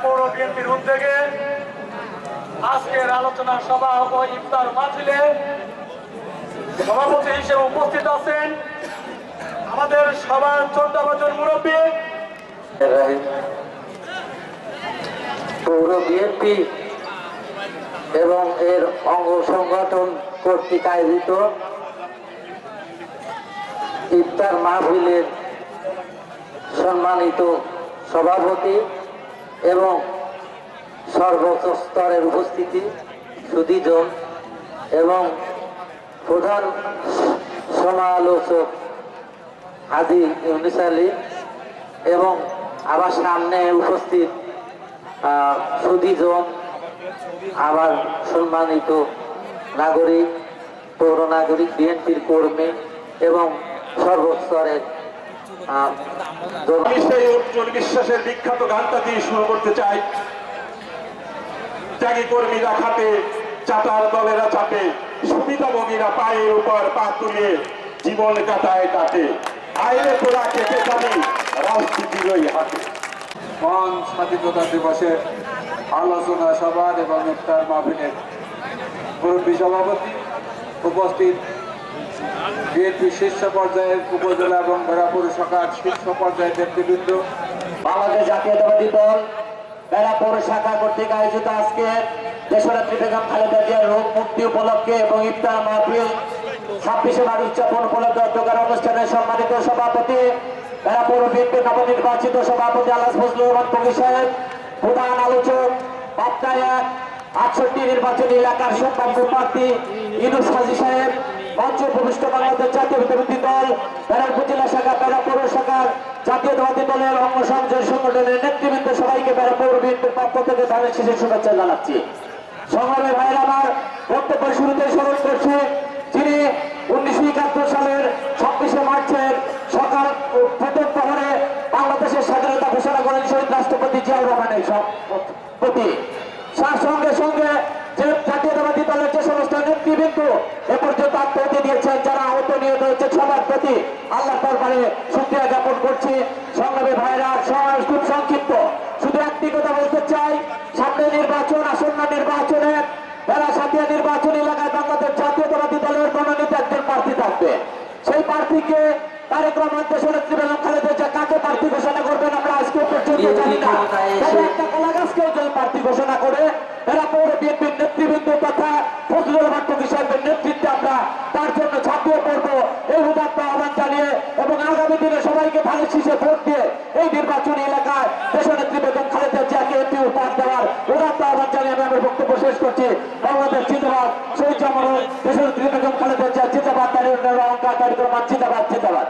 পৌর বিএনপির উদ্যোগে আজকের আলোচনা সভা ও ইফতার মাহফিলে সভাপতি হিসেবে উপস্থিত আছেন আমাদের সবার 14 বছর মুরব্বী পৌর বিএনপি এবং এর অঙ্গ সংগঠন কর্তৃক আয়োজিত ইফতার মাহফিলের সম্মানিত সভাপতি এবং সর্বোচ্চ স্তরের উপস্থিতি সুধীজন এবং প্রধান সমালোচক হাজী ইউনুস আলী এবং আবার সামনে উপস্থিত সুধীজন আবার সম্মানিত নাগরিক পৌর নাগরিক বিএনপির কর্মী এবং সর্বস্তরের উজ্জ্বল বিশ্বাসের বিখ্যাত গানটা দিয়ে শুরু করতে চাই। ত্যাগী কর্মীরা খাটে, চাটার দলেরা চাপে, সুবিধাভোগীরা পায়ের উপর পা তুলে জীবন কাটায় কাটে, আইনে তোরা কেটে যাবি রাজনীতির হাতে। মহান স্বাধীনতা দিবসের আলোচনা সভার এবং ইফতার মাহফিলের মুরব্বী সভাপতি উপস্থিত বিএনপি শীর্ষ পর্যায়ের উপজেলা এবং বেড়াপুর শাখার শীর্ষ পর্যায়ের নেতৃবৃন্দ, বাংলাদেশ জাতীয়তাবাদী দল বেড়াপুর শাখা কর্তৃক আয়োজিত আজকে দেশনেত্রী বেগম খালেদা জিয়ার রোগ মুক্তি উপলক্ষে এবং ইফতার মাহফিল 26শে মার্চ উদযাপন উপলক্ষে অধ্যক্ষের অনুষ্ঠানের সম্মানিত সভাপতি বেড়াপুর বিএনপি নবনির্বাচিত সভাপতি আলহাজ ফজলুর রহমান ফকির সাহেব, প্রধান আলোচক পাবনায় 68 নির্বাচনী এলাকার সম্ভাব্য প্রার্থী ইউনুস হাজী সাহেব, মঞ্চ উপবিষ্ট বাংলাদেশ জাতীয়তাবাদী দল বেড়াপুর জেলা শাখা বেড়াপুর শাখার জাতীয়তাবাদী দলের অঙ্গ সংগঠনের নেতৃবৃন্দ সবাইকে বেড়াপুর বিএনপির পক্ষ থেকে ধানের শেষের শুভেচ্ছা জানাচ্ছি। সংগ্রামী ভাইয়ের আমার বক্তব্য শুরুতে স্মরণ করছি যিনি 1971 সালের 26শে মার্চের সকাল প্রথম প্রহরে বাংলাদেশের স্বাধীনতা ঘোষণা করেন শহীদ রাষ্ট্রপতি জিয়াউর রহমানের প্রতি। তার সঙ্গে সঙ্গে যে জাতীয়তাবাদী দলের যে সমস্ত নেতৃবৃন্দ এ পর্যন্ত আত্মহত্যা দিয়েছেন, যারা আহত নিহত হয়েছে সবার প্রতি আল্লাহ দরবারে শুকরিয়া জ্ঞাপন করছি। সংগ্রামী ভাইরা সমাজ খুব সংক্ষিপ্ত, শুধু একটি কথা বলতে চাই, সামনে নির্বাচন, আসন্ন নির্বাচনে বেড়াসাতিয়া নির্বাচন এলাকায় বাংলাদেশ জাতীয়তাবাদী দলের মনোনীত একজন প্রার্থী থাকবে। সেই প্রার্থীকে তারেক রহমান দেশনেত্রী বেগম খালেদা জিয়া কাকে প্রার্থী ঘোষণা করবেন আমরা আজকে পর্যন্ত জানি না। তবে একটা কলাগাছকেও যদি প্রার্থী ঘোষণা করে বেড়াপুর বিএনপির নেতৃবৃন্দ তথা ফজলুর রহমান ফকির সাহেবের নেতৃত্বে আমরা তার জন্য ঝাঁপিয়ে পড়বো এই উদাত্ত আহ্বান জানিয়ে এবং আগামী দিনে সবাইকে ধানের শীষে ভোট দিয়ে এই নির্বাচনী এলাকায় দেশনেত্রী বেগম খালেদা জিয়াকে এমপি উপহার দেওয়ার উদাত্ত আহ্বান জানিয়ে আমি আমার বক্তব্য শেষ করছি। বাংলাদেশ জিন্দাবাদ, শহীদ জামানত, দেশনেত্রী বেগম খালেদা জিয়া জিন্দাবাদ, তারেক রহমান জিন্দাবাদ, জিন্দাবাদ।